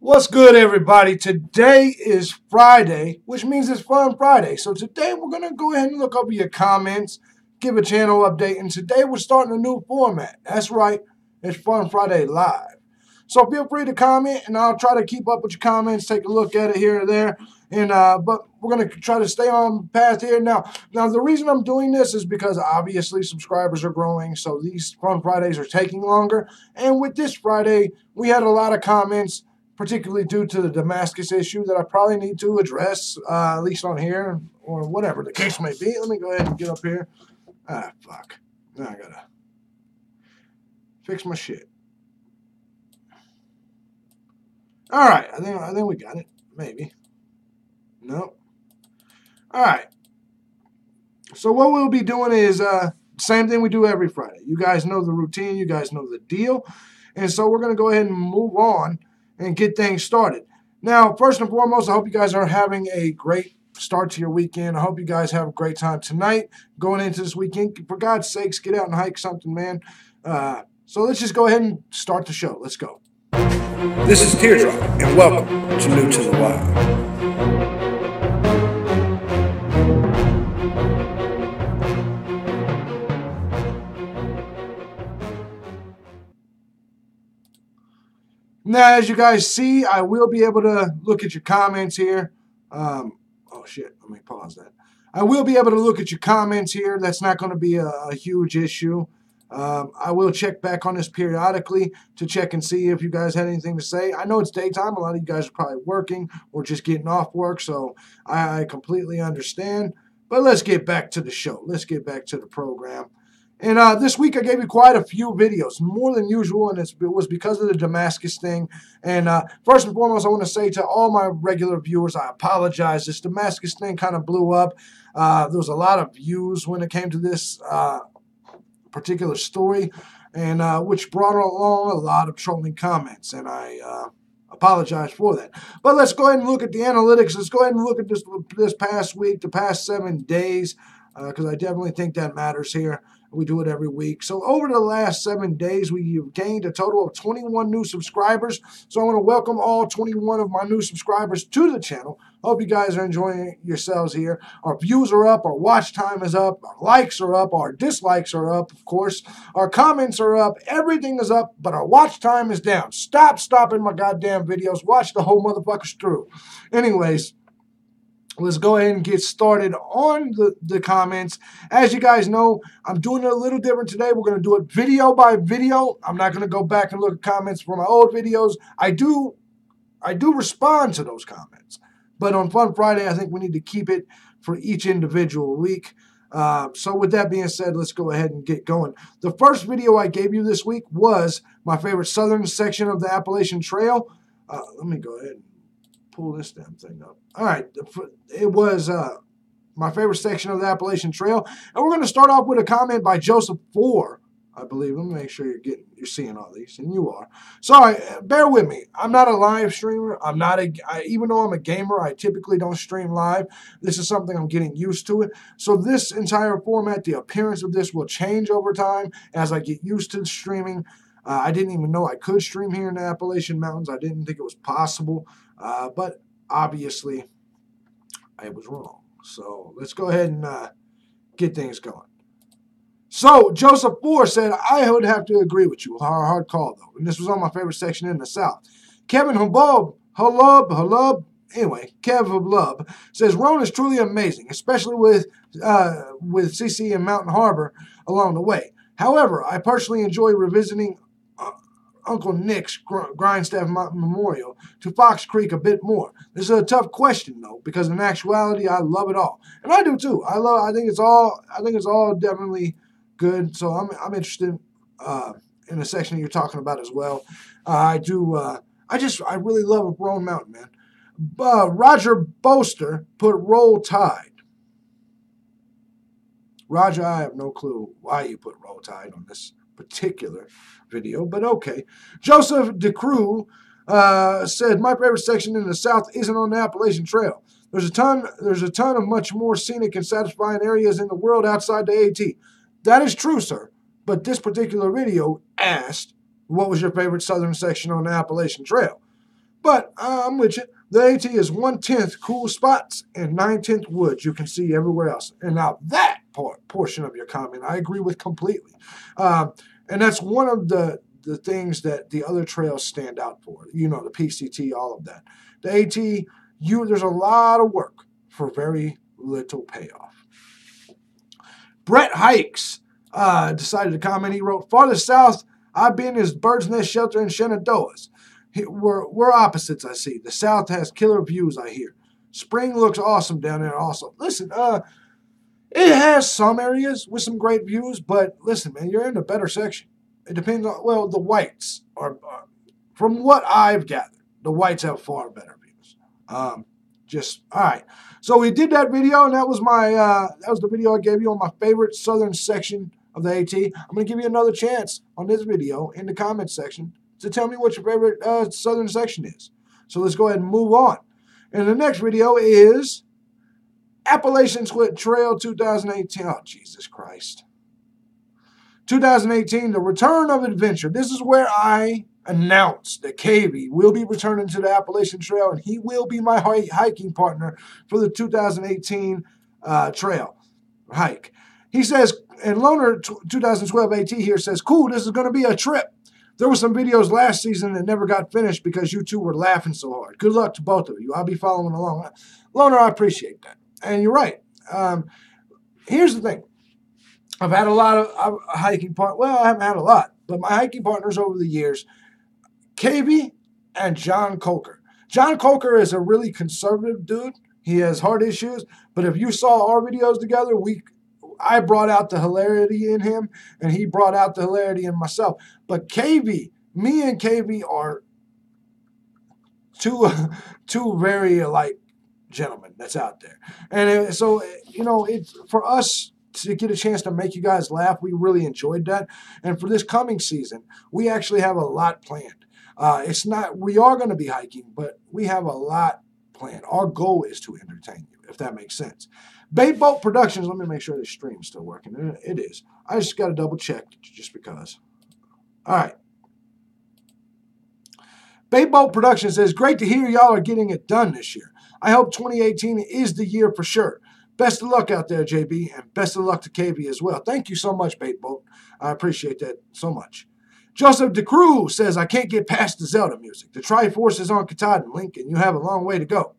What's good, everybody? Today is Friday, which means it's Fun Friday. So today we're going to go ahead and look over your comments, give a channel update, and today we're starting a new format. That's right, it's Fun Friday Live. So feel free to comment, and I'll try to keep up with your comments, take a look at it here and there. But we're going to try to stay on path here. Now, the reason I'm doing this is because obviously subscribers are growing, so these Fun Fridays are taking longer. And with this Friday, we had a lot of comments, particularly due to the Damascus issue that I probably need to address, at least on here, or whatever the case may be. Let me go ahead and get up here. Fuck. Now I gotta fix my shit. All right, I think we got it. Maybe. No. All right. So what we'll be doing is same thing we do every Friday. You guys know the routine. You guys know the deal. And so we're going to go ahead and move on and get things started. Now, first and foremost, I hope you guys are having a great start to your weekend. I hope you guys have a great time tonight going into this weekend. For God's sakes, get out and hike something, man. So let's just go ahead and start the show. Let's go. This is Teardrop, and welcome to New to the Wild. Now, as you guys see, I will be able to look at your comments here. Oh, shit. Let me pause that. I will be able to look at your comments here. That's not going to be a huge issue. I will check back on this periodically to check and see if you guys had anything to say. I know it's daytime. A lot of you guys are probably working or just getting off work, so I completely understand. But let's get back to the show. Let's get back to the program. And this week I gave you quite a few videos, more than usual, and it was because of the Damascus thing. And first and foremost, I want to say to all my regular viewers, I apologize. This Damascus thing kind of blew up. There was a lot of views when it came to this particular story, and which brought along a lot of trolling comments, and I apologize for that. But let's go ahead and look at the analytics. Let's go ahead and look at this past week, the past 7 days, because I definitely think that matters here. We do it every week. So over the last 7 days, we've gained a total of 21 new subscribers. So I want to welcome all 21 of my new subscribers to the channel. Hope you guys are enjoying yourselves here. Our views are up. Our watch time is up. Our likes are up. Our dislikes are up, of course. Our comments are up. Everything is up, but our watch time is down. Stop stopping my goddamn videos. Watch the whole motherfuckers through. Anyways, let's go ahead and get started on the comments. As you guys know, I'm doing it a little different today. We're going to do it video by video. I'm not going to go back and look at comments from my old videos. I do respond to those comments. But on Fun Friday, I think we need to keep it for each individual week. So with that being said, let's go ahead and get going. The first video I gave you this week was my favorite southern section of the Appalachian Trail. Let me go ahead and pull this damn thing up. All right, it was my favorite section of the Appalachian Trail, and we're going to start off with a comment by Joseph 4, I believe. Let me make sure you're seeing all these, and you are. Sorry, bear with me. I'm not a live streamer. Even though I'm a gamer, I typically don't stream live. This is something I'm getting used to it. So this entire format, the appearance of this will change over time as I get used to streaming. I didn't even know I could stream here in the Appalachian Mountains. I didn't think it was possible. But obviously, I was wrong. So let's go ahead and get things going. So Joseph 4 said, I would have to agree with you. Hard call, though. And this was on my favorite section in the South. Kevin Hubub, anyway, Kev Hubub says, Roan is truly amazing, especially with CC and Mountain Harbor along the way. However, I personally enjoy revisiting Uncle Nick's Grindstaff Memorial to Fox Creek a bit more. This is a tough question though, because in actuality, I love it all, and I do too. I think it's all definitely good. So I'm interested in the section you're talking about as well. I really love Roan Mountain, man. Roger Boaster put Roll Tide. Roger, I have no clue why you put Roll Tide on this particular video, but okay. Joseph DeCrew said, my favorite section in the South isn't on the Appalachian Trail. There's a ton of much more scenic and satisfying areas in the world outside the AT. That is true, sir. But this particular video asked, what was your favorite southern section on the Appalachian Trail? But I'm with you. The AT is 1/10 cool spots and 9/10 woods you can see everywhere else. And now that portion of your comment, I agree with completely. And that's one of the things that the other trails stand out for. You know, the PCT, all of that. The AT, there's a lot of work for very little payoff. Brett Hikes decided to comment. He wrote, farthest south I've been is Bird's Nest Shelter in Shenandoahs. We're opposites, I see. The south has killer views, I hear. Spring looks awesome down there also. Listen, it has some areas with some great views, but listen, man, you're in a better section. It depends on, well, the whites are, from what I've gathered, the whites have far better views. All right. So we did that video, and that was the video I gave you on my favorite southern section of the AT. I'm going to give you another chance on this video in the comments section to tell me what your favorite southern section is. So let's go ahead and move on. And the next video is Appalachian Trail 2018. Oh, Jesus Christ. 2018, the return of adventure. This is where I announced that KV will be returning to the Appalachian Trail, and he will be my hiking partner for the 2018 trail hike. He says, and Loner 2012 AT here says, cool, this is going to be a trip. There were some videos last season that never got finished because you two were laughing so hard. Good luck to both of you. I'll be following along. Loner, I appreciate that. And you're right. Here's the thing. I've had a lot of hiking partners. Well, I haven't had a lot, but my hiking partners over the years, KV and John Coker. John Coker is a really conservative dude. He has heart issues, but if you saw our videos together, I brought out the hilarity in him, and he brought out the hilarity in myself. But KV, me and KV are two very alike gentlemen that's out there. And so, you know, it's for us to get a chance to make you guys laugh. We really enjoyed that. And for this coming season, we actually have a lot planned. We are going to be hiking, but we have a lot planned. Our goal is to entertain you, if that makes sense. Bait Boat Productions, let me make sure this stream's still working. It is. I just got to double check just because. All right. Bait Boat Productions says, great to hear y'all are getting it done this year. I hope 2018 is the year for sure. Best of luck out there, JB, and best of luck to KV as well. Thank you so much, Bait Boat. I appreciate that so much. Joseph DeCruz says, I can't get past the Zelda music. The Triforce is on Katahdin, Lincoln. You have a long way to go.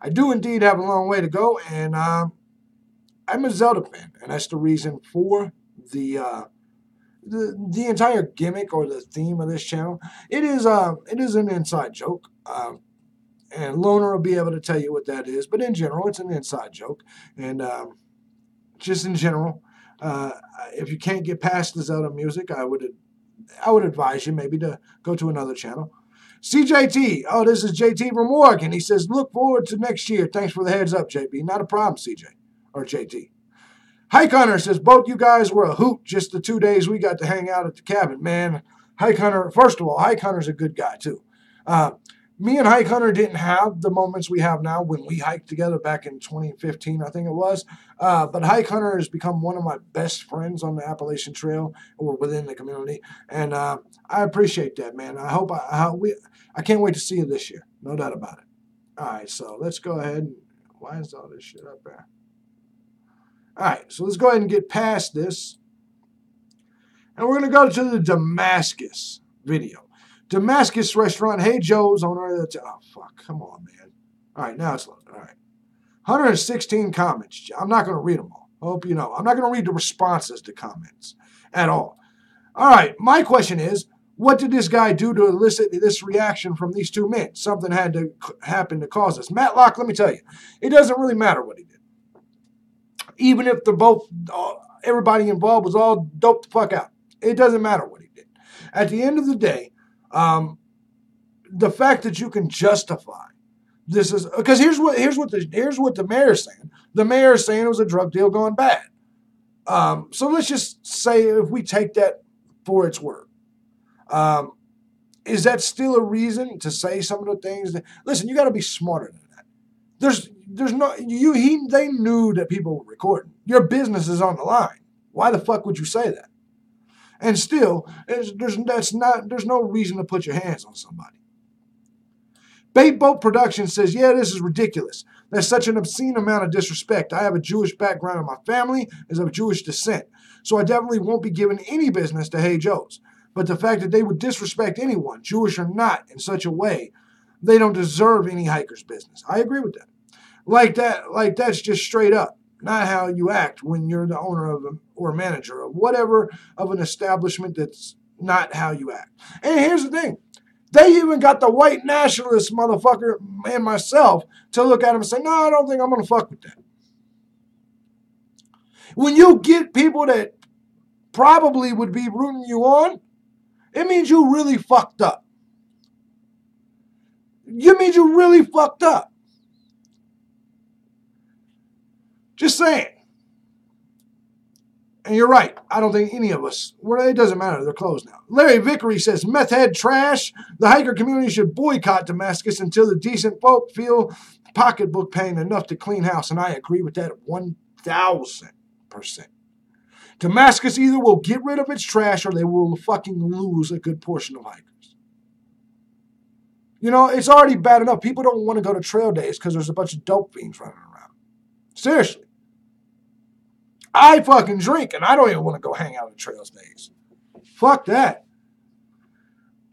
I do indeed have a long way to go, and I'm a Zelda fan, and that's the reason for the entire gimmick or the theme of this channel. It is an inside joke, and Loner will be able to tell you what that is. But in general, it's an inside joke, and just in general, if you can't get past the Zelda music, I would advise you maybe to go to another channel. CJT, oh, this is JT from Oregon. He says, look forward to next year. Thanks for the heads up, JB. Not a problem, CJ, or JT. Hike Hunter says, both you guys were a hoot just the 2 days we got to hang out at the cabin. Man, Hike Hunter, first of all, Hike Hunter's a good guy, too. Me and Hike Hunter didn't have the moments we have now when we hiked together back in 2015, I think it was. But Hike Hunter has become one of my best friends on the Appalachian Trail or within the community. And I appreciate that, man. I can't wait to see you this year. No doubt about it. All right, so let's go ahead and, why is all this shit up there? All right, so let's go ahead and get past this. And we're going to go to the Damascus video. Damascus Restaurant. Hey, Joe's owner. Oh, fuck. Come on, man. All right, now it's loaded. All right. 116 comments. I'm not going to read them all. I hope you know. I'm not going to read the responses to comments at all. All right, my question is, what did this guy do to elicit this reaction from these two men? Something had to happen to cause this. Matlock, let me tell you, it doesn't really matter what he did. Even if everybody involved was all doped the fuck out. It doesn't matter what he did. At the end of the day, the fact that you can justify this is because here's what the mayor's saying. The mayor's saying it was a drug deal gone bad. So let's just say if we take that for its word, is that still a reason to say some of the things that? Listen, you got to be smarter than that. They knew that people were recording. Your business is on the line. Why the fuck would you say that? And still, there's no reason to put your hands on somebody. Bait Boat Productions says, yeah, this is ridiculous. That's such an obscene amount of disrespect. I have a Jewish background and my family is of Jewish descent. So I definitely won't be giving any business to Hey Joes. But the fact that they would disrespect anyone, Jewish or not, in such a way, they don't deserve any hiker's business. I agree with that. Like that's just straight up. Not how you act when you're the owner of or manager of whatever of an establishment. That's not how you act. And here's the thing. They even got the white nationalist motherfucker and myself to look at him and say, no, I don't think I'm going to fuck with that. When you get people that probably would be rooting you on, it means you really fucked up. It means you really fucked up. Just saying. And you're right. I don't think any of us, well, it doesn't matter. They're closed now. Larry Vickery says, meth head trash. The hiker community should boycott Damascus until the decent folk feel pocketbook pain enough to clean house. And I agree with that 1,000%. Damascus either will get rid of its trash or they will fucking lose a good portion of hikers. You know, it's already bad enough. People don't want to go to trail days because there's a bunch of dope fiends running around. Seriously. I fucking drink and I don't even want to go hang out at trails days. Fuck that.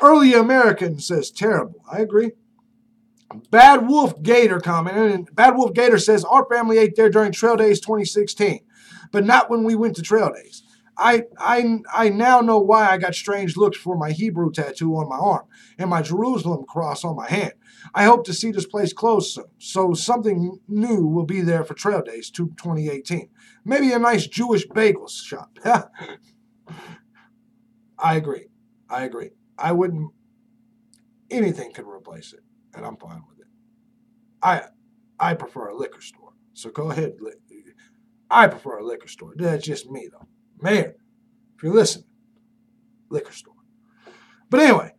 Early American says terrible. I agree. Bad Wolf Gator commented, and Bad Wolf Gator says, our family ate there during Trail Days 2016, but not when we went to Trail Days. I now know why I got strange looks for my Hebrew tattoo on my arm and my Jerusalem cross on my hand. I hope to see this place closed soon, so something new will be there for Trail Days 2018. Maybe a nice Jewish bagel shop. I agree. I wouldn't, anything could replace it, and I'm fine with it. I prefer a liquor store, so go ahead. I prefer a liquor store. That's just me, though. Mayor, if you're listening, liquor store. But anyway,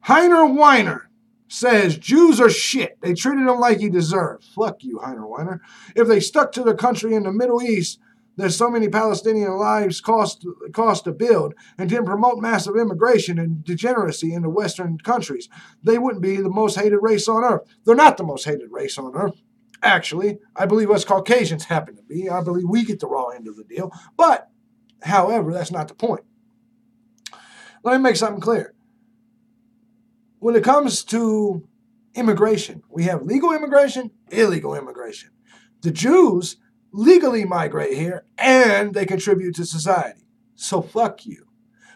Heiner Weiner says, Jews are shit. They treated him like he deserved. Fuck you, Heiner Weiner. If they stuck to the country in the Middle East, there's so many Palestinian lives cost to build, and didn't promote massive immigration and degeneracy into Western countries, they wouldn't be the most hated race on earth. They're not the most hated race on earth. Actually, I believe us Caucasians happen to be. I believe we get the raw end of the deal. But, however, that's not the point. Let me make something clear. When it comes to immigration, we have legal immigration, illegal immigration. The Jews legally migrate here, and they contribute to society. So fuck you.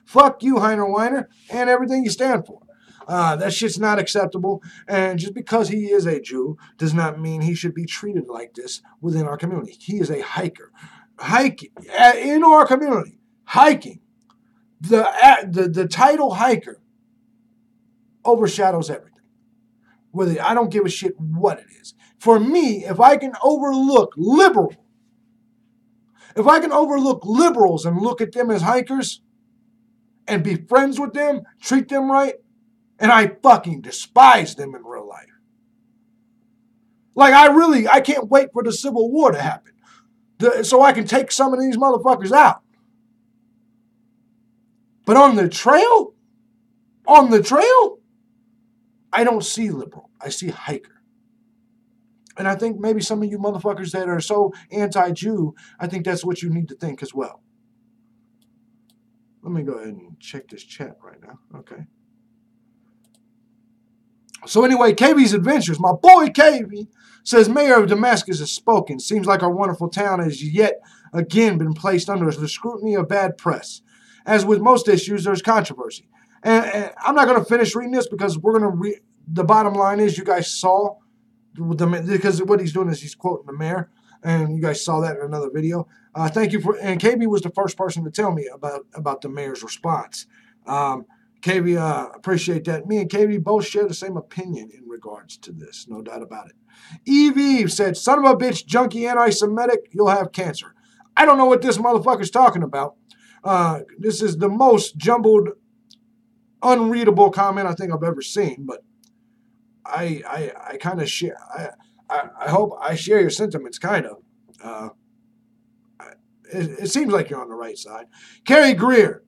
Fuck you, Heiner Weiner, and everything you stand for. That shit's not acceptable, and just because he is a Jew does not mean he should be treated like this within our community. He is a hiker. Hiking in our community, hiking, the title hiker overshadows everything. Whether I don't give a shit what it is. For me, if I can overlook liberals and look at them as hikers and be friends with them, treat them right, and I fucking despise them in real life. Like, I can't wait for the Civil War to happen so I can take some of these motherfuckers out. But on the trail, I don't see liberal. I see hiker. And I think maybe some of you motherfuckers that are so anti-Jew, I think that's what you need to think as well. Let me go ahead and check this chat right now. Okay. So anyway, KV's Adventures, my boy KV, says, Mayor of Damascus has spoken. Seems like our wonderful town has yet again been placed under the scrutiny of bad press. As with most issues, there's controversy. And I'm not going to finish reading this because we're going to read. The bottom line is you guys saw, because what he's doing is he's quoting the mayor, and you guys saw that in another video. Thank you for, and KB was the first person to tell me about the mayor's response. KB, appreciate that. Me and KB both share the same opinion in regards to this, no doubt about it. Eve said, son of a bitch, junkie, anti-Semitic, you'll have cancer. I don't know what this motherfucker's talking about. This is the most jumbled, unreadable comment I think I've ever seen, but I kind of share. I hope I share your sentiments, kind of. It seems like you're on the right side. Carrie Greer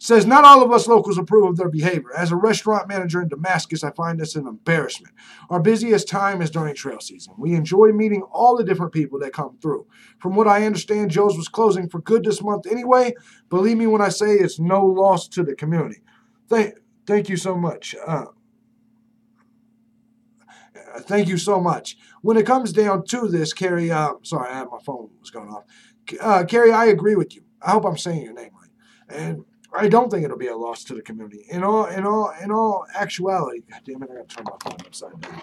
Says, not all of us locals approve of their behavior. As a restaurant manager in Damascus, I find this an embarrassment. Our busiest time is during trail season. We enjoy meeting all the different people that come through. From what I understand, Joe's was closing for good this month anyway. Believe me when I say it's no loss to the community. Thank you so much. Thank you so much. When it comes down to this, Carrie, sorry, my phone was going off. Carrie, I agree with you. I hope I'm saying your name right. And I don't think it'll be a loss to the community. In all actuality, God damn it, I got to turn my phone upside down.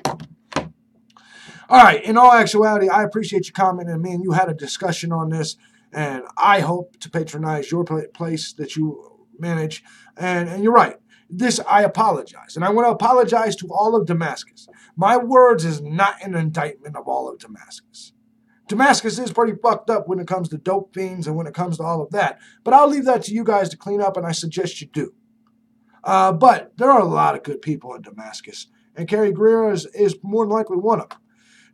All right, in all actuality, I appreciate you commenting. Me and you had a discussion on this, and I hope to patronize your place that you manage. And you're right. This, I apologize. And I want to apologize to all of Damascus. My words is not an indictment of all of Damascus. Damascus is pretty fucked up when it comes to dope fiends and when it comes to all of that. But I'll leave that to you guys to clean up, and I suggest you do. But there are a lot of good people in Damascus, and Carrie Greer is more than likely one of them.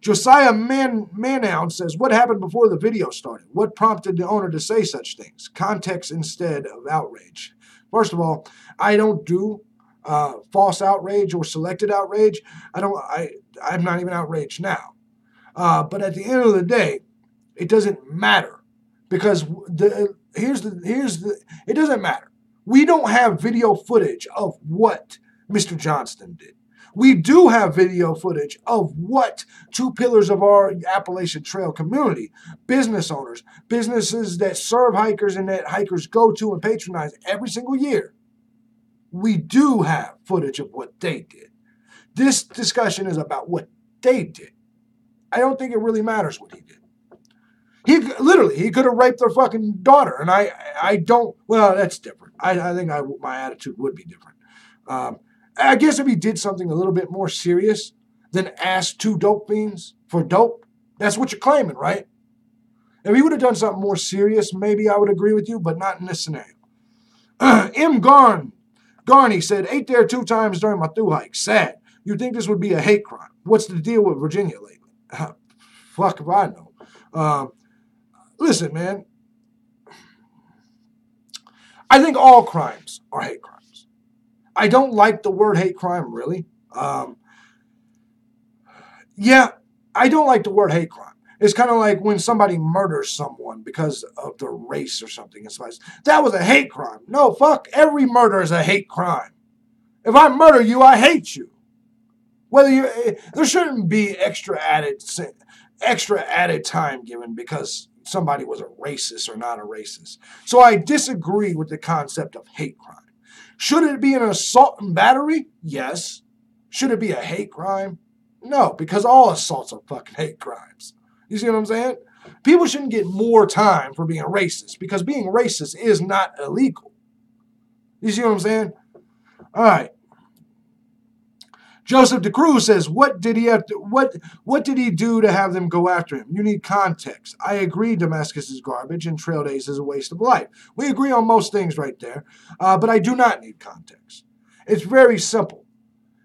Josiah Manown says, what happened before the video started? What prompted the owner to say such things? Context instead of outrage. First of all, I don't do false outrage or selected outrage. I'm not even outraged now. But at the end of the day, it doesn't matter because it doesn't matter. We don't have video footage of what Mr. Johnston did. We do have video footage of what two pillars of our Appalachian Trail community, business owners, businesses that serve hikers and that hikers go to and patronize every single year. We do have footage of what they did. This discussion is about what they did. I don't think it really matters what he did. He could have raped their fucking daughter, and I don't. Well, that's different. I think my attitude would be different. I guess if he did something a little bit more serious than ask two dope fiends for dope, that's what you're claiming, right? If he would have done something more serious, maybe I would agree with you, but not in this scenario. M. Garney said, ate there 2 times during my through hike. Sad. You'd think this would be a hate crime. What's the deal with Virginia lately? Fuck if I know. Listen, man. I think all crimes are hate crimes. I don't like the word hate crime, really. Yeah, I don't like the word hate crime. It's kind of like when somebody murders someone because of their race or something. It's like, that was a hate crime. No, fuck. Every murder is a hate crime. If I murder you, I hate you. There shouldn't be extra added time given because somebody was a racist or not a racist. So I disagree with the concept of hate crime. Should it be an assault and battery? Yes. Should it be a hate crime? No, because all assaults are fucking hate crimes. You see what I'm saying? People shouldn't get more time for being racist because being racist is not illegal. You see what I'm saying? All right. Joseph DeCruz says, what did he do to have them go after him? You need context. I agree Damascus is garbage and Trail Days is a waste of life. We agree on most things right there, but I do not need context. It's very simple.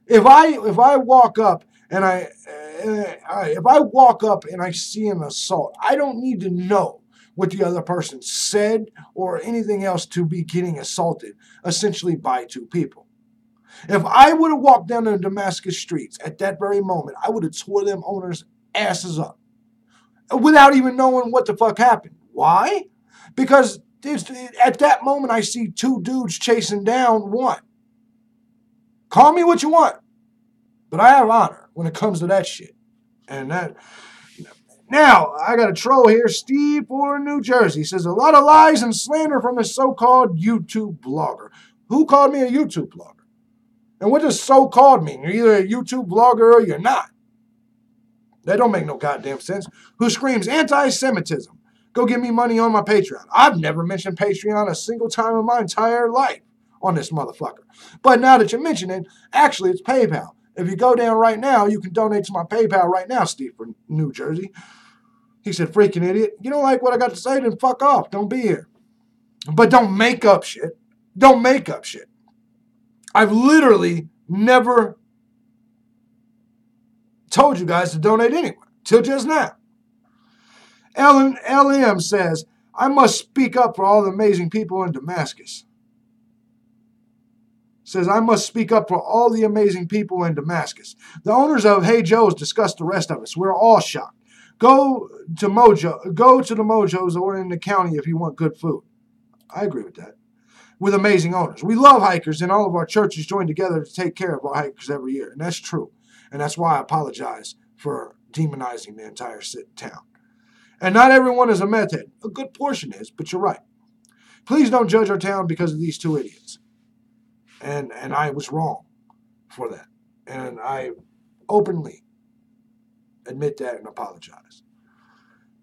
If I walk up and I see an assault, I don't need to know what the other person said or anything else to be getting assaulted, essentially by 2 people. If I would have walked down the Damascus streets at that very moment, I would have tore them owners' asses up without even knowing what the fuck happened. Why? Because at that moment, I see 2 dudes chasing down one. Call me what you want, but I have honor when it comes to that shit. And that. Now, I got a troll here, Steve for New Jersey. Says, a lot of lies and slander from a so-called YouTube blogger. Who called me a YouTube blogger? And what does so-called mean? You're either a YouTube vlogger or you're not. That don't make no goddamn sense. Who screams anti-Semitism? Go give me money on my Patreon. I've never mentioned Patreon a single time in my entire life on this motherfucker. But now that you mention it, actually it's PayPal. If you go down right now, you can donate to my PayPal right now, Steve from New Jersey. He said, freaking idiot. You don't like what I got to say? Then fuck off. Don't be here. But don't make up shit. Don't make up shit. I've literally never told you guys to donate anywhere, till just now. LM says, I must speak up for all the amazing people in Damascus. says, I must speak up for all the amazing people in Damascus. The owners of Hey Joe's discussed the rest of us. We're all shocked. Go to the Mojos or in the county if you want good food. I agree with that. With amazing owners. We love hikers, and all of our churches join together to take care of our hikers every year. And that's true. And that's why I apologize for demonizing the entire town. And not everyone is a meth head. A good portion is, but you're right. Please don't judge our town because of these two idiots. And I was wrong for that. And I openly admit that and apologize.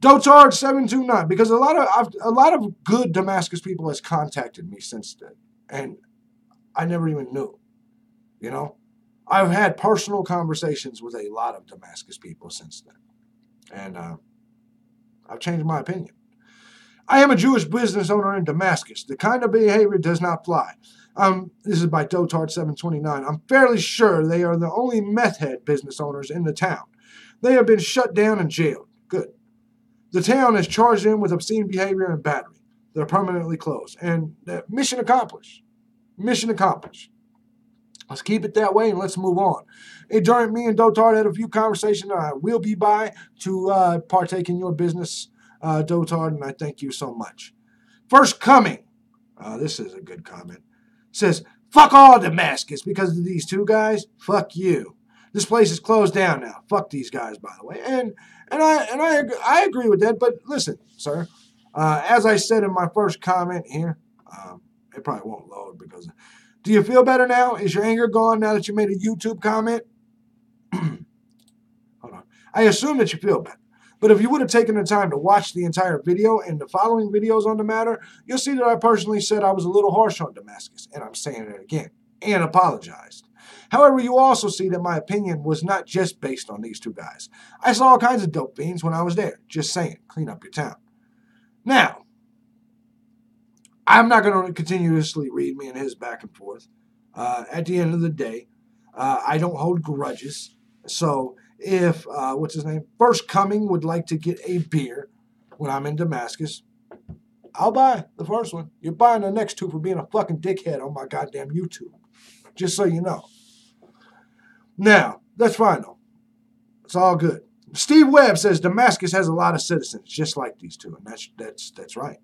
Dotard 729, because a lot of good Damascus people has contacted me since then, and I never even knew. You know, I've had personal conversations with a lot of Damascus people since then, and I've changed my opinion. I am a Jewish business owner in Damascus. The kind of behavior does not fly. This is by Dotard 729. I'm fairly sure they are the only meth head business owners in the town. They have been shut down and jailed. Good. The town has charged them with obscene behavior and battery. They're permanently closed. And mission accomplished. Mission accomplished. Let's keep it that way and let's move on. During me and Dotard had a few conversations. I will be by to partake in your business, Dotard, and I thank you so much. First Coming. This is a good comment. Says, fuck all Damascus because of these two guys. Fuck you. This place is closed down now. Fuck these guys, by the way. And I agree with that. But listen, sir, as I said in my first comment here, it probably won't load because. Do you feel better now? Is your anger gone now that you made a YouTube comment? Hold on. I assume that you feel better. But if you would have taken the time to watch the entire video and the following videos on the matter, you'll see that I personally said I was a little harsh on Damascus, and I'm saying it again, and apologized. However, you also see that my opinion was not just based on these two guys. I saw all kinds of dope fiends when I was there. Just saying, clean up your town. Now, I'm not going to continuously read me and his back and forth. At the end of the day, I don't hold grudges. So if, what's his name, First Coming would like to get a beer when I'm in Damascus, I'll buy the first one. You're buying the next two for being a fucking dickhead on my goddamn YouTube. Just so you know. Now, that's fine though. It's all good. Steve Webb says Damascus has a lot of citizens just like these two, and that's right.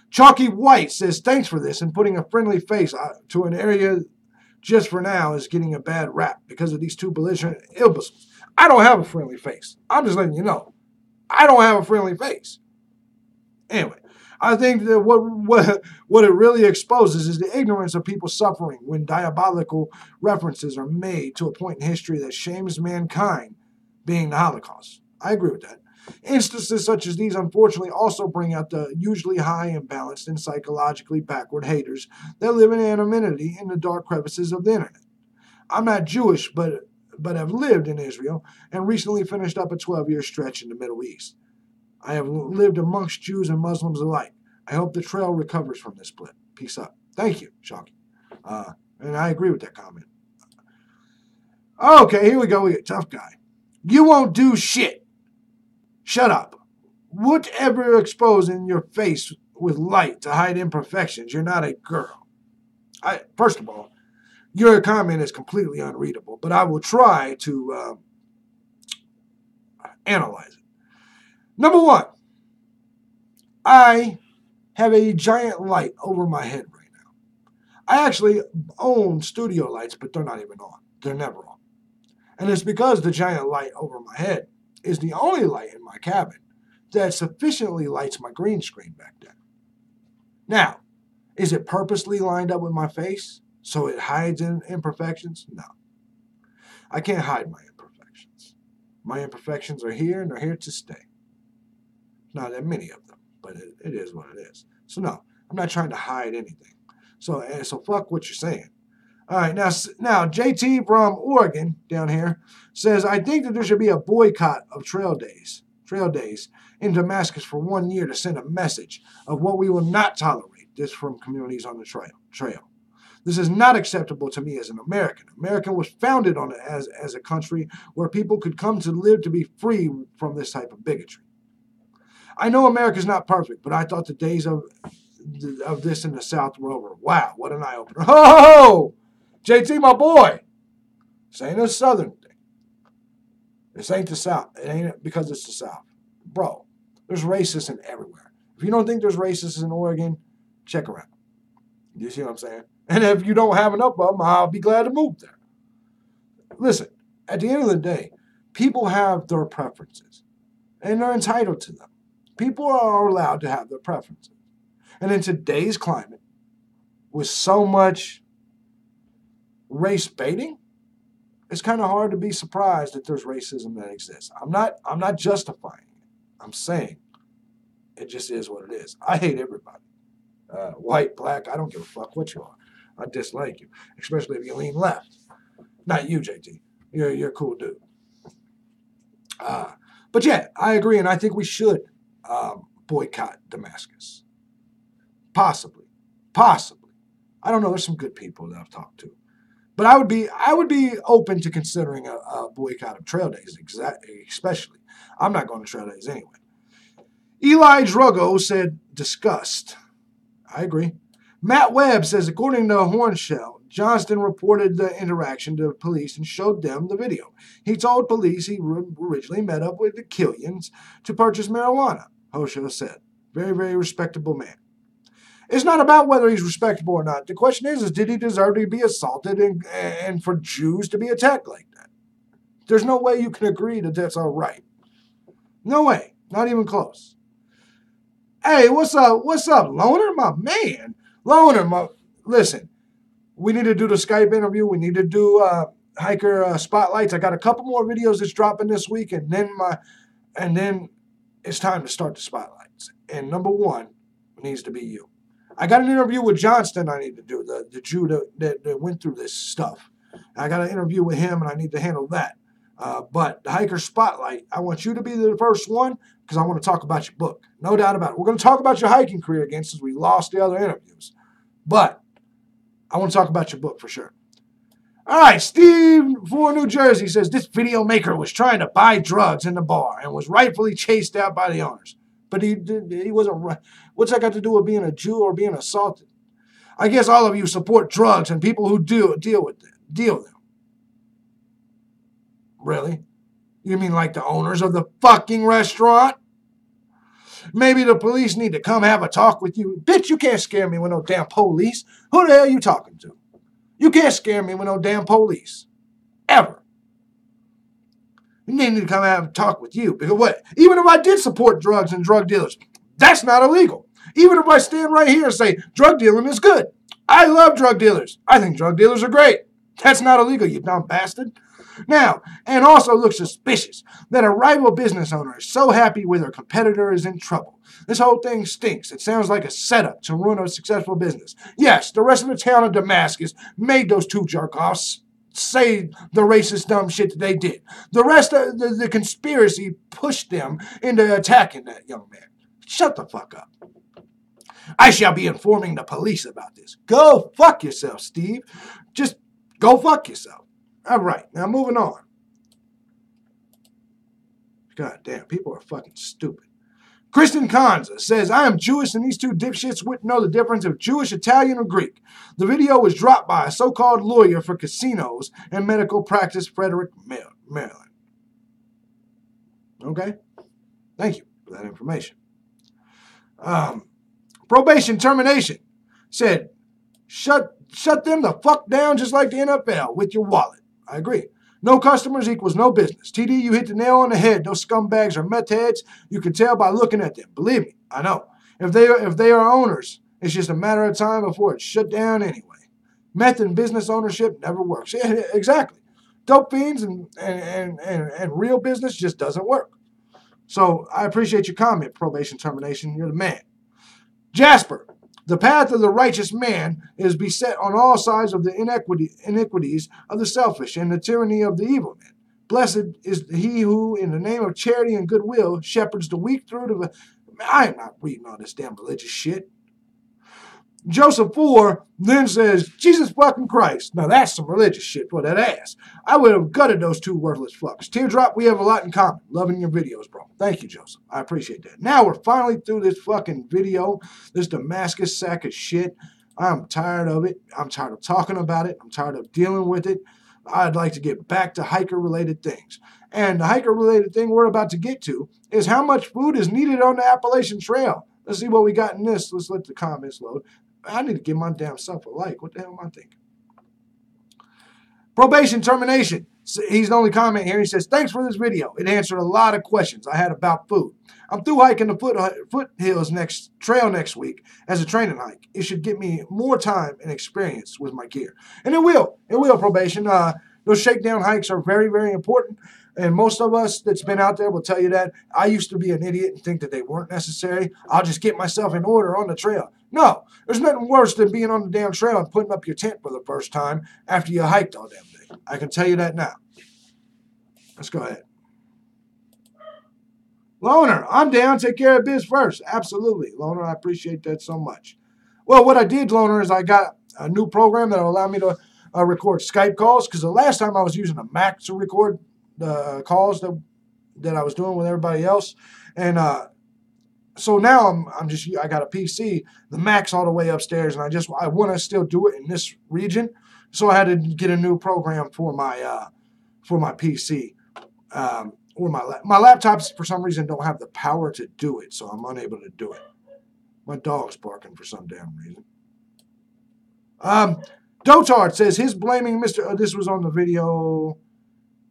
Chalky White says thanks for this and putting a friendly face to an area just for now is getting a bad rap because of these two belligerent imbeciles. I don't have a friendly face. I'm just letting you know. I don't have a friendly face. Anyway, I think that what it really exposes is the ignorance of people suffering when diabolical references are made to a point in history that shames mankind, being the Holocaust. I agree with that. Instances such as these unfortunately also bring out the usually high imbalanced and psychologically backward haters that live in anonymity in the dark crevices of the internet. I'm not Jewish, but have lived in Israel and recently finished up a 12-year stretch in the Middle East. I have lived amongst Jews and Muslims alike. I hope the trail recovers from this blip. Peace up. Thank you, Shocky. And I agree with that comment. Okay, here we go. We get tough guy. You won't do shit. Shut up. Whatever exposing your face with light to hide imperfections, you're not a girl. First of all, your comment is completely unreadable, but I will try to analyze it. Number one, I have a giant light over my head right now. I actually own studio lights, but they're not even on. They're never on. And it's because the giant light over my head is the only light in my cabin that sufficiently lights my green screen back there. Now, is it purposely lined up with my face so it hides imperfections? No. I can't hide my imperfections. My imperfections are here and they're here to stay. Not that many of them, but it is what it is. So no, I'm not trying to hide anything. So fuck what you're saying. All right, now JT from Oregon down here says, I think that there should be a boycott of trail days in Damascus for 1 year to send a message of what we will not tolerate this from communities on the trail. This is not acceptable to me as an American. America was founded on it as a country where people could come to live to be free from this type of bigotry. I know America's not perfect, but I thought the days of this in the South were over. Wow, what an eye-opener. Oh! JT, my boy. This ain't a Southern thing. This ain't the South. It ain't because it's the South. Bro, there's racism everywhere. If you don't think there's racism in Oregon, check around. You see what I'm saying? And if you don't have enough of them, I'll be glad to move there. Listen, at the end of the day, people have their preferences, and they're entitled to them. People are allowed to have their preferences. And in today's climate, with so much race baiting, it's kind of hard to be surprised that there's racism that exists. I'm not justifying it. I'm saying it just is what it is. I hate everybody. White, black, I don't give a fuck what you are. I dislike you, especially if you lean left. Not you, JT. You're a cool dude. But yeah, I agree, and I think we should boycott Damascus. Possibly. I don't know. There's some good people that I've talked to, but I would be open to considering a boycott of trail days, especially. I'm not going to trail days anyway. Eli Drugo said, disgust. I agree. Matt Webb says, according to Hornshell, Johnston reported the interaction to police and showed them the video. He told police he originally met up with the Killians to purchase marijuana, Hornshell said. Very, very respectable man. It's not about whether he's respectable or not. The question is did he deserve to be assaulted and for Jews to be attacked like that? There's no way you can agree that that's all right. No way. Not even close. Hey, what's up? Loner, my man. Loner, listen, we need to do the Skype interview. We need to do hiker spotlights. I got a couple more videos that's dropping this week, and then it's time to start the spotlights. And number one needs to be you. I got an interview with Johnston I need to do, the Jew that went through this stuff. I got an interview with him, and I need to handle that. But the hiker spotlight, I want you to be the first one because I want to talk about your book. No doubt about it. We're going to talk about your hiking career again since we lost the other interviews. But I want to talk about your book for sure. All right, Steve for New Jersey says, this video maker was trying to buy drugs in the bar and was rightfully chased out by the owners. But he wasn't right. What's that got to do with being a Jew or being assaulted? I guess all of you support drugs and people who deal with them. Really? You mean like the owners of the fucking restaurant? Maybe the police need to come have a talk with you. Bitch, you can't scare me with no damn police. Who the hell are you talking to? You can't scare me with no damn police. Ever. You need to come have a talk with you. Because what? Even if I did support drugs and drug dealers, that's not illegal. Even if I stand right here and say drug dealing is good. I love drug dealers. I think drug dealers are great. That's not illegal, you dumb bastard. Now, and also looks suspicious that a rival business owner is so happy with her competitor is in trouble. This whole thing stinks. It sounds like a setup to ruin a successful business. Yes, the rest of the town of Damascus made those two jerk-offs say the racist dumb shit that they did. The rest of the conspiracy pushed them into attacking that young man. Shut the fuck up. I shall be informing the police about this. Go fuck yourself, Steve. Just go fuck yourself. All right, now moving on. God damn, people are fucking stupid. Kristen Kanza says, I am Jewish and these two dipshits wouldn't know the difference of Jewish, Italian, or Greek. The video was dropped by a so-called lawyer for casinos and medical practice, Frederick, Maryland. Okay? Thank you for that information. Probation termination said, shut them the fuck down just like the NFL with your wallet. I agree. No customers equals no business. TD, you hit the nail on the head. Those scumbags are meth heads. You can tell by looking at them. Believe me, I know. If they are owners, it's just a matter of time before it's shut down anyway. Meth and business ownership never works. Yeah, exactly. Dope fiends and real business just doesn't work. So I appreciate your comment, probation termination. You're the man. Jasper. The path of the righteous man is beset on all sides of the iniquities of the selfish and the tyranny of the evil man. Blessed is he who, in the name of charity and goodwill, shepherds the weak through the... I am not reading all this damn religious shit. Joseph 4 then says, Jesus fucking Christ. Now that's some religious shit for that ass. I would have gutted those two worthless fucks. Teardrop, we have a lot in common. Loving your videos, bro. Thank you, Joseph. I appreciate that. Now we're finally through this fucking video. This Damascus sack of shit. I'm tired of it. I'm tired of talking about it. I'm tired of dealing with it. I'd like to get back to hiker-related things. And the hiker-related thing we're about to get to is how much food is needed on the Appalachian Trail. Let's see what we got in this. Let's let the comments load. I need to give my damn self a like. What the hell am I thinking? Probation termination. He's the only comment here. He says, thanks for this video. It answered a lot of questions I had about food. I'm through hiking the foothills trail next week as a training hike. It should get me more time and experience with my gear. And it will. It will, probation. Those shakedown hikes are very, very important. And most of us that's been out there will tell you that. I used to be an idiot and think that they weren't necessary. I'll just get myself in order on the trail. No, there's nothing worse than being on the damn trail and putting up your tent for the first time after you hiked all damn day. I can tell you that now. Let's go ahead. Loner, I'm down. Take care of biz first. Absolutely. Loner, I appreciate that so much. Well, what I did, Loner, is I got a new program that will allow me to record Skype calls, because the last time I was using a Mac to record the calls that I was doing with everybody else. And so now I got a PC. The Mac's all the way upstairs, and I want to still do it in this region. So I had to get a new program for my PC. Or my laptops, for some reason, don't have the power to do it, so I'm unable to do it. My dog's barking for some damn reason. Dotard says his blaming Mr. This was on the video.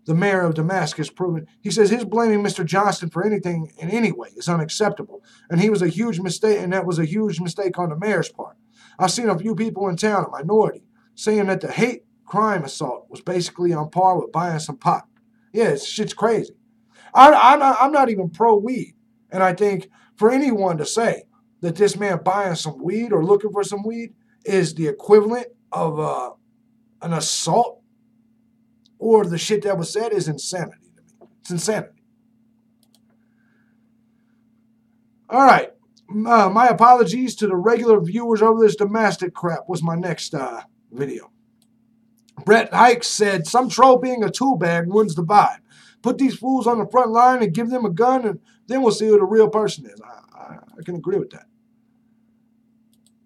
The mayor of Damascus proven. He says his blaming Mr. Johnston for anything in any way is unacceptable, and he was a huge mistake, and that was a huge mistake on the mayor's part. I've seen a few people in town, a minority, saying that the hate crime assault was basically on par with buying some pot. Yeah, shit's crazy. I'm not even pro-weed. And I think for anyone to say that this man buying some weed or looking for some weed is the equivalent of an assault or the shit that was said is insanity to me. It's insanity. All right. My apologies to the regular viewers over this domestic crap was my next video. Brett Hikes said, some troll being a tool bag ruins the vibe. Put these fools on the front line and give them a gun, and then we'll see who the real person is. I can agree with that.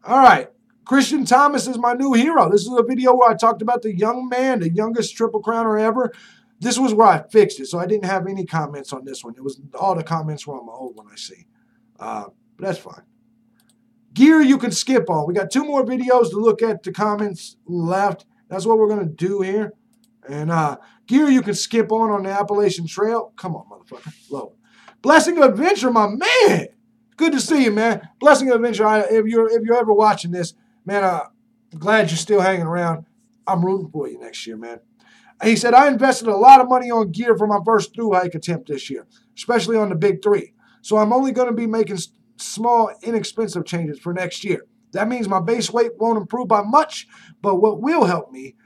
All right. Christian Thomas is my new hero. This is a video where I talked about the young man, the youngest Triple Crowner ever. This was where I fixed it, so I didn't have any comments on this one. It was all the comments were on my old one, I see. But that's fine. Gear you can skip on. We got 2 more videos to look at the comments left. That's what we're going to do here. And gear you can skip on the Appalachian Trail. Come on, motherfucker. Low. Blessing of Adventure, my man. Good to see you, man. Blessing of Adventure. If you're ever watching this, man, I'm glad you're still hanging around. I'm rooting for you next year, man. He said, I invested a lot of money on gear for my first through hike attempt this year, especially on the big 3. So I'm only going to be making small, inexpensive changes for next year. That means my base weight won't improve by much, but what will help me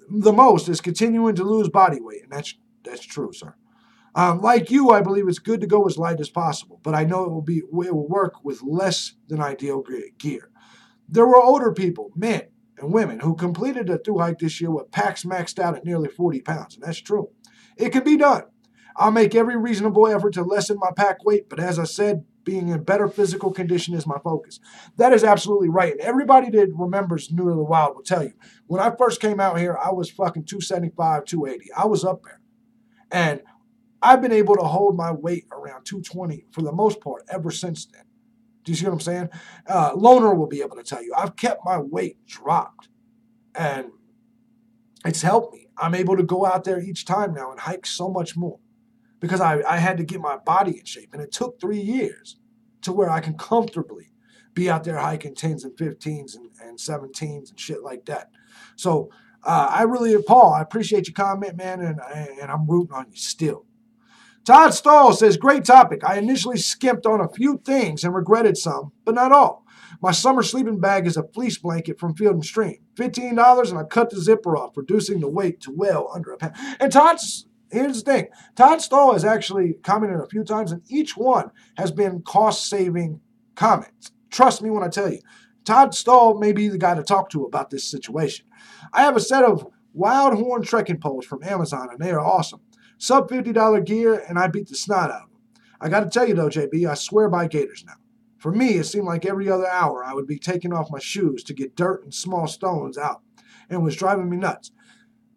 the most is continuing to lose body weight, and that's true, sir. Like you, I believe it's good to go as light as possible, but I know it will work with less than ideal gear. There were older people, men and women, who completed a through hike this year with packs maxed out at nearly 40 pounds, and that's true. It can be done. I'll make every reasonable effort to lessen my pack weight, but as I said, being in better physical condition is my focus. That is absolutely right. And everybody that remembers New to the Wild will tell you, when I first came out here, I was fucking 275, 280. I was up there. And I've been able to hold my weight around 220 for the most part ever since then. Do you see what I'm saying? Loner will be able to tell you. I've kept my weight dropped. And it's helped me. I'm able to go out there each time now and hike so much more. Because I had to get my body in shape. And it took 3 years to where I can comfortably be out there hiking 10s and 15s and 17s and shit like that. So Paul, I appreciate your comment, man, and I'm rooting on you still. Todd Stahl says, great topic. I initially skimped on a few things and regretted some, but not all. My summer sleeping bag is a fleece blanket from Field and Stream. $15, and I cut the zipper off, reducing the weight to well under a pound. And here's the thing. Todd Stahl has actually commented a few times, and each one has been cost-saving comments. Trust me when I tell you. Todd Stahl may be the guy to talk to about this situation. I have a set of Wild Horn trekking poles from Amazon, and they are awesome. Sub $50 gear, and I beat the snot out of them. I got to tell you, though, JB, I swear by Gators now. For me, it seemed like every other hour I would be taking off my shoes to get dirt and small stones out, and it was driving me nuts.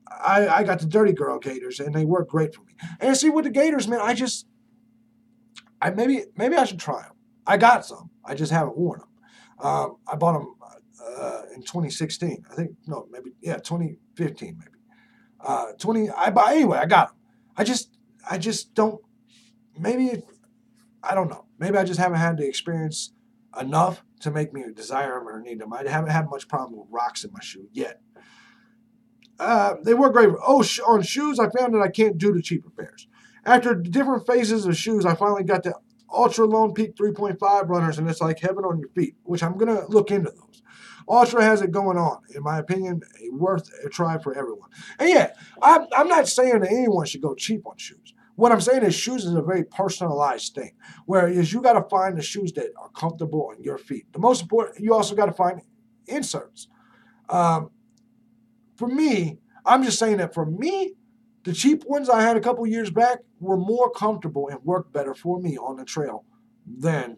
I got the Dirty Girl Gators, and they work great for me. And see, with the Gators, man, maybe I should try them. I got some. I just haven't worn them. I bought them in 2016. I think, no, maybe, yeah, 2015 maybe. Anyway, I got them. I just don't, maybe, I don't know. Maybe I just haven't had the experience enough to make me desire them or need them. I haven't had much problem with rocks in my shoe yet. They work great. On shoes, I found that I can't do the cheaper pairs. After different phases of shoes, I finally got the Ultra Lone Peak 3.5 runners, and it's like heaven on your feet, which I'm going to look into those. Ultra has it going on. In my opinion, worth a try for everyone. And yeah, I'm not saying that anyone should go cheap on shoes. What I'm saying is shoes is a very personalized thing, whereas you got to find the shoes that are comfortable on your feet. The most important, you also got to find inserts. For me, I'm just saying that for me, the cheap ones I had a couple years back were more comfortable and worked better for me on the trail than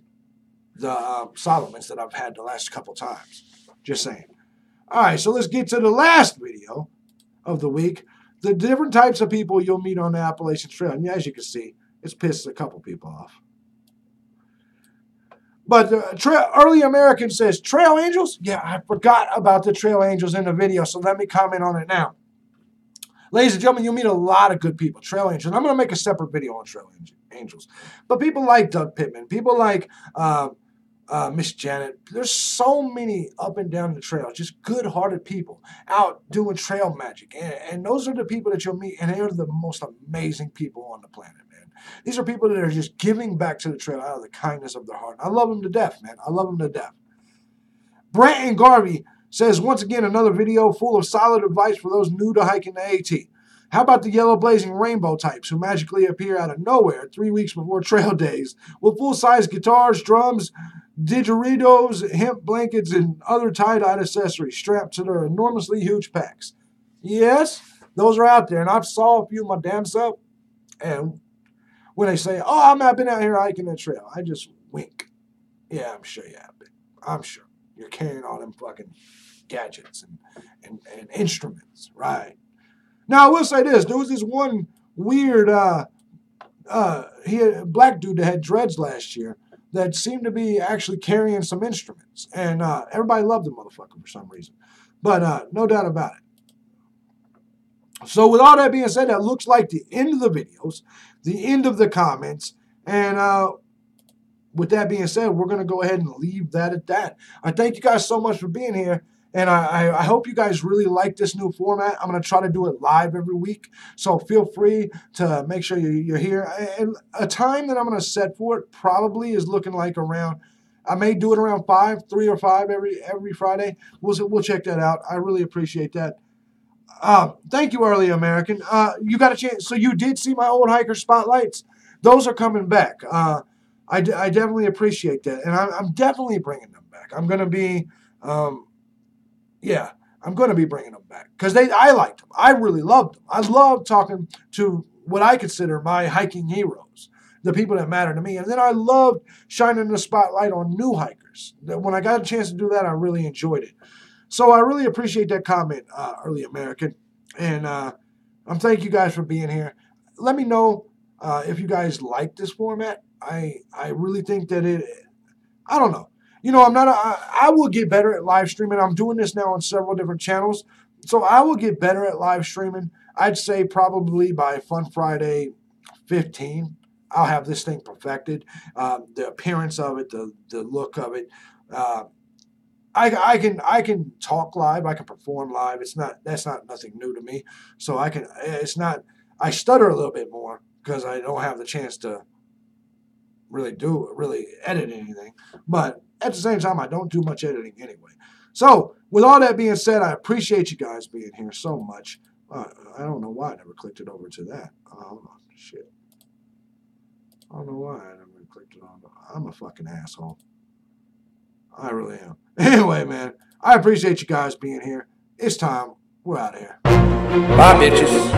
the Salomons that I've had the last couple times. Just saying. All right, so let's get to the last video of the week. The different types of people you'll meet on the Appalachian Trail. And as you can see, it's pissed a couple people off. But Early American says, Trail Angels? Yeah, I forgot about the Trail Angels in the video, so let me comment on it now. Ladies and gentlemen, you'll meet a lot of good people, Trail Angels. And I'm going to make a separate video on Trail Angels. But people like Doug Pittman, people like Miss Janet. There's so many up and down the trail, just good-hearted people out doing trail magic. And those are the people that you'll meet, and they are the most amazing people on the planet, man. These are people that are just giving back to the trail out of the kindness of their heart. I love them to death, man. I love them to death. Brant and Garvey says, once again, another video full of solid advice for those new to hiking the AT. How about the yellow blazing rainbow types who magically appear out of nowhere 3 weeks before trail days with full-size guitars, drums, didgeridos, hemp blankets, and other tie-dyed accessories strapped to their enormously huge packs? Yes, those are out there, and I've saw a few my damn self, and when they say, oh, I've been out here hiking that trail, I just wink. Yeah, I'm sure you have been. I'm sure. You're carrying all them fucking gadgets and instruments, right? Now, I will say this. There was this one weird black dude that had dreads last year that seemed to be actually carrying some instruments. And everybody loved the motherfucker for some reason. But no doubt about it. So with all that being said, that looks like the end of the videos, the end of the comments. And with that being said, we're going to go ahead and leave that at that. I thank you guys so much for being here. And I hope you guys really like this new format. I'm going to try to do it live every week. So feel free to make sure you're here. And a time that I'm going to set for it probably is looking like around, I may do it around 3 or 5 every Friday. We'll check that out. I really appreciate that. Thank you, Early American. You got a chance. So you did see my old hiker spotlights. Those are coming back. I definitely appreciate that. And I'm definitely bringing them back. I'm going to be... yeah, I'm going to be bringing them back because I liked them. I really loved them. I love talking to what I consider my hiking heroes, the people that matter to me. And then I loved shining the spotlight on new hikers. When I got a chance to do that, I really enjoyed it. So I really appreciate that comment, Early American. And thank you guys for being here. Let me know if you guys like this format. I really think that I don't know. You know, I will get better at live streaming. I'm doing this now on several different channels. So I will get better at live streaming. I'd say probably by Fun Friday 15, I'll have this thing perfected. The appearance of it, the look of it. I can talk live. I can perform live. That's not nothing new to me. So I stutter a little bit more because I don't have the chance to really edit anything. But at the same time, I don't do much editing anyway. So, with all that being said, I appreciate you guys being here so much. I don't know why I never clicked it over to that. Hold on. Shit. I don't know why I never clicked it on. I'm a fucking asshole. I really am. Anyway, man, I appreciate you guys being here. It's time. We're out of here. Bye, bitches.